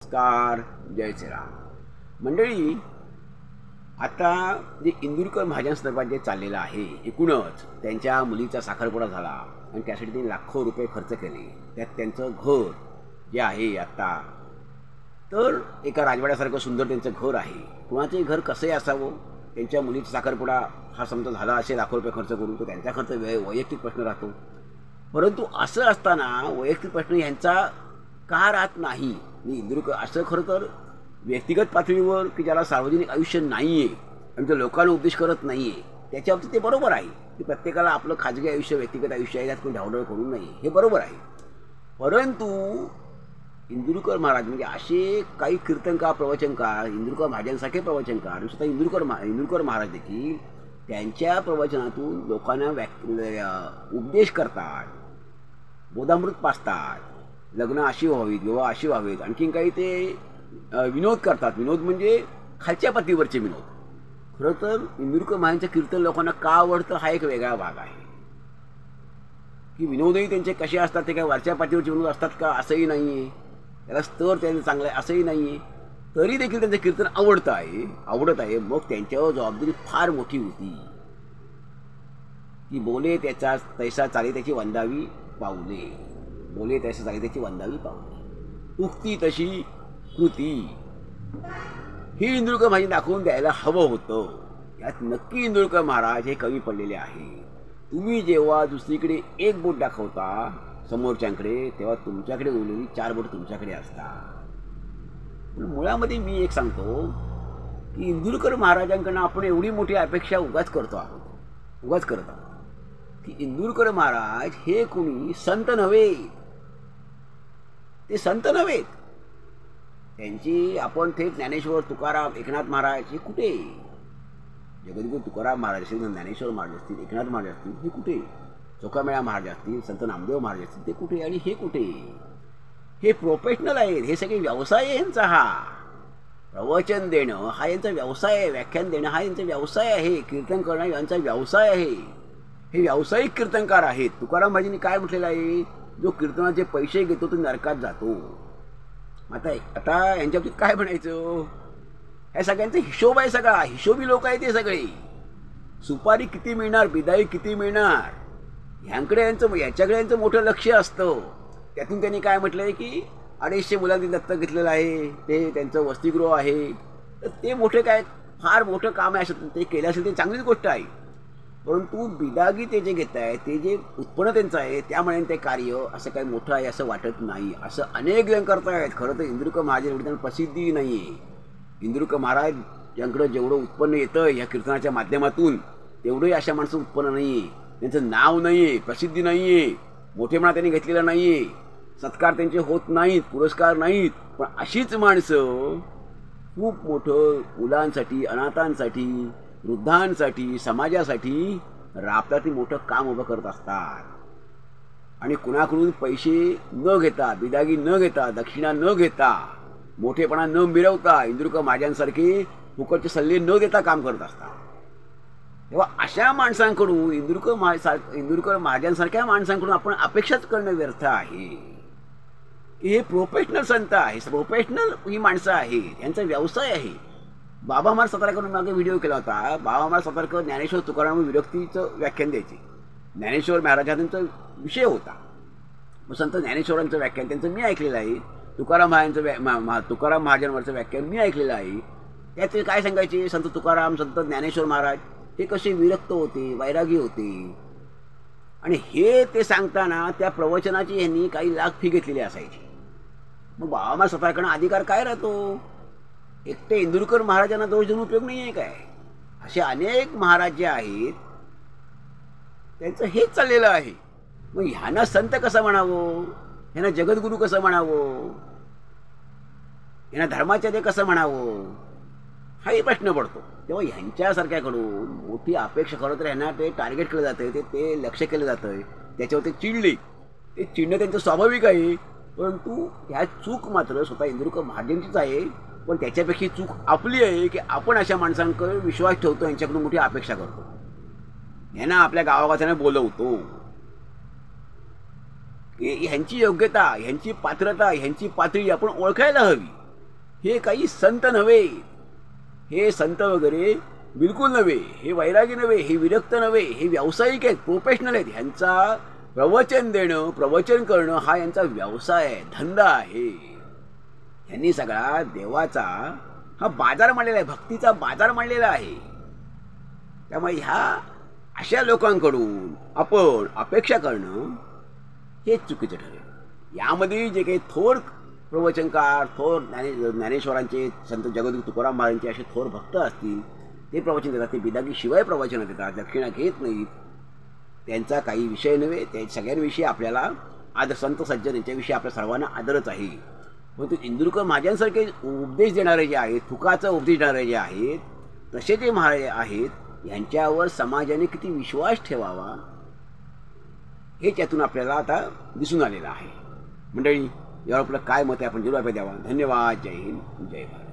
नमस्कार, जय श्रीराम. मंडळी, आता जे इंदुरकर महाजनसंदर्भात जे चाललेलं आहे, एकूणच त्यांच्या मुलीचा साखरपुडा झाला आणि त्यासाठी त्यांनी लाखो रुपये खर्च केले. त्यात त्यांचं घर जे आहे आत्ता, तर एका राजवाड्यासारखं सुंदर त्यांचं घर आहे. कुणाचंही घर कसंही असावं, त्यांच्या मुलीचा साखरपुडा हा समजा झाला असे लाखो रुपये खर्च करून, तो त्यांचा खर्च वैयक्तिक प्रश्न राहतो. परंतु असं असताना वैयक्तिक प्रश्न ह्यांचा का राहत नाही? इंदुरकर असं खरं तर व्यक्तिगत पातळीवर की ज्याला सार्वजनिक आयुष्य नाही आहे आणि तो लोकांना उपदेश करत नाही आहे, त्याच्या बाबतीत ते बरोबर आहे की प्रत्येकाला आपलं खाजगी आयुष्य, व्यक्तिगत आयुष्य आहे, त्यात कोणी ढवढळ करू नये, हे बरोबर आहे. परंतु इंदुरकर महाराज म्हणजे असे काही कीर्तनकार, प्रवचनकार, इंदुरकर महाराजांसारखे प्रवचनकार आणि स्वतः इंदुरकर महाराज देखील त्यांच्या प्रवचनातून लोकांना उपदेश करतात, बोधामृत पाजतात, लग्न अशी व्हावीत, विवाह अशी व्हावेत, आणखीन काही ते विनोद करतात. विनोद म्हणजे खालच्या पातळीवरचे विनोद. खरं तर इंदुरकर महाराजांचं कीर्तन लोकांना का आवडतं हा एक वेगळा भाग आहे. की विनोदही त्यांचे कसे असतात, ते काय वरच्या पातळीवरचे विनोद असतात का असंही नाही आहे, त्याला स्तर त्यांचं चांगलं आहे असंही नाही आहे. तरी देखील त्यांचं कीर्तन आवडत आहे. मग त्यांच्यावर जबाबदारी फार मोठी होती की बोले त्याचा तैसा चाले त्याची वंदावी पाऊले, बोले तैसा चाले त्याची वंदावी पाऊले, उक्ती तशी कृती, ही इंदुरकर महाराज दाखवून द्यायला हवं होतं. यात नक्की इंदुरकर महाराज हे कमी पडलेले आहे. तुम्ही जेव्हा दुसरीकडे एक बोट दाखवता समोरच्यांकडे, तेव्हा तुमच्याकडे उरलेली 4 बोट तुमच्याकडे असतात. पण मुळामध्ये मी एक सांगतो की इंदुरकर महाराजांकडनं आपण एवढी मोठी अपेक्षा उगाच करत आहोत की इंदुरकर महाराज हे कोणी संत नव्हे, ते संत नव्हेत. त्यांची आपण थेट ज्ञानेश्वर, तुकाराम, एकनाथ महाराज हे कुठे? जगद्गुरू तुकाराम महाराज असतील, ज्ञानेश्वर महाराज असतील, एकनाथ महाराज असतील, हे कुठे? चोखामेळा महाराज असतील, संत नामदेव महाराज असतील, ते कुठे? आणि हे कुठे? हे प्रोफेशनल आहेत, हे सगळे व्यवसाय आहे यांचा. हा प्रवचन देणं हा यांचा व्यवसाय आहे, व्याख्यान देणं हा यांचा व्यवसाय आहे, कीर्तन करणं यांचा व्यवसाय आहे. हे व्यावसायिक कीर्तनकार आहेत. तुकाराम महाराजांनी काय म्हटलेलं आहे? जो कीर्तनाचे पैसे घेतो तो नरकात जातो. आता यांच्या बाबतीत काय म्हणायचं? या सगळ्यांचा हिशोब आहे, सगळा हिशोबी लोक आहेत ते सगळे. सुपारी किती मिळणार, बिदाई किती मिळणार, याच्याकडे यांचं मोठं लक्ष असतं. त्यातून त्यांनी काय म्हटलंय की 250 मुलांनी दत्तक घेतलेलं आहे, ते त्यांचं वसतिगृह आहे. तर ते मोठे काय फार मोठं काम आहे असं ते केलं असेल, ते चांगलीच गोष्ट आहे. परंतु बिदागी ते जे घेत आहे, ते जे उत्पन्न त्यांचं आहे, त्यामुळे ते कार्य असं काही मोठं आहे असं वाटत नाही. असं अनेक जण करतायत. खरं तर इंदुरकर महाराज एवढी त्यांना प्रसिद्धी नाही आहे. इंदुरकर महाराज यांकडं जेवढं उत्पन्न येतं या कीर्तनाच्या माध्यमातून, तेवढंही अशा माणसं उत्पन्न नाही आहे. त्यांचं नाव नाही आहे, प्रसिद्धी नाही आहे, मोठेपणा त्यांनी घेतलेला नाही आहे, सत्कार त्यांचे होत नाहीत, पुरस्कार नाहीत. पण अशीच माणसं खूप मोठं मुलांसाठी, अनाथांसाठी, वृद्धांसाठी, समाजासाठी राबतात. ती मोठं काम उभं करत असतात. आणि कुणाकडून पैसे न घेता, बिदागी न घेता, दक्षिणा न घेता, मोठेपणा न मिळवता, इंदुरकर महाराजांसारखे फुकटचे सल्ले न देता काम करत असतात. तेव्हा अशा माणसांकडून, इंदुरकर महाराजांसारख्या माणसांकडून आपण अपेक्षाच करणं व्यर्थ आहे. हे प्रोफेशनल संत आहे, प्रोफेशनल ही माणसं आहेत, यांचा व्यवसाय आहे. बाबा महाराज सातारकरांनी मागे व्हिडिओ केला होता. बाबा महाराज सातारकर ज्ञानेश्वर तुकाराम विरक्तीचं व्याख्यान द्यायचे. ज्ञानेश्वर महाराजांचा विषय होता. मग संत ज्ञानेश्वरांचं व्याख्यान त्यांचं मी ऐकलेलं आहे. तुकाराम महाराजांवरचं व्याख्यान मी ऐकलेलं आहे. त्यात ते काय सांगायचे? संत तुकाराम, संत ज्ञानेश्वर महाराज हे कसे विरक्त होते, वैरागी होते. आणि हे ते सांगताना त्या प्रवचनाची यांनी काही लाख फी घेतलेली असायची. मग बाबा महाराज सातारकरांना अधिकार काय राहतो? एकटे इंदुरकर महाराजांना दोष देऊन उपयोग नाही आहे काय? असे अनेक महाराज जे आहेत त्यांचं हेच चाललेलं आहे. मग ह्यांना संत कसं म्हणावं, ह्यांना जगद्गुरू कसं म्हणावं, ह्यांना धर्माचार्य कसं म्हणावं, हाही प्रश्न पडतो. तेव्हा ह्यांच्यासारख्याकडून मोठी अपेक्षा करत तर ह्यांना ते टार्गेट केलं जातं, ते लक्ष केलं जातं, त्याच्यावर ते चिडले. ते चिडणं त्यांचं स्वाभाविक आहे. परंतु ह्या चूक मात्र स्वतः इंदुरकर महाराजांचीच आहे. पण त्याच्यापेक्षा चूक आपली आहे की आपण अशा माणसांकडे विश्वास ठेवतो, यांच्याकडून मोठी अपेक्षा करतो, यांना आपल्या गावागावांना बोलवतो. की ह्यांची योग्यता, ह्यांची पात्रता, ह्यांची पातळी आपण ओळखायला हवी. हे काही संत नव्हे, हे संत वगैरे बिलकुल नव्हे, हे वैरागी नव्हे, हे विरक्त नव्हे, हे व्यावसायिक आहेत, प्रोफेशनल आहेत. ह्यांचा प्रवचन देणं, प्रवचन करणं हा यांचा व्यवसाय आहे, धंदा आहे. ह्यांनी सगळा देवाचा हा बाजार मांडलेला आहे, भक्तीचा बाजार मांडलेला आहे. त्यामुळे ह्या अशा लोकांकडून आपण अपेक्षा करणं हे चुकीचं ठरेल. यामध्ये जे काही थोर प्रवचनकार, थोर ज्ञानेश्वरांचे, संत जगद्गुरू तुकाराम महाराजांचे असे थोर भक्त असतील, ते प्रवचन देतात, ते बिदागीशिवाय प्रवचन देतात, दक्षिणा घेत नाहीत. त्यांचा काही विषय नव्हे, त्या सगळ्यांविषयी आपल्याला आदर, संत सज्जन यांच्याविषयी आपल्या सर्वांना आदरच आहे. परंतु इंदुरकर महाराजांसारखे उपदेश देणारे जे आहेत, तुकाचा उपदेश देणारे जे आहेत, तसे जे महाराज आहेत, यांच्यावर समाजाने किती विश्वास ठेवावा हे त्यातून आपल्याला आता दिसून आलेलं आहे. मंडळी, यावर आपलं काय मत आहे आपण जरूर द्यावा. धन्यवाद. जय हिंद, जय भारत.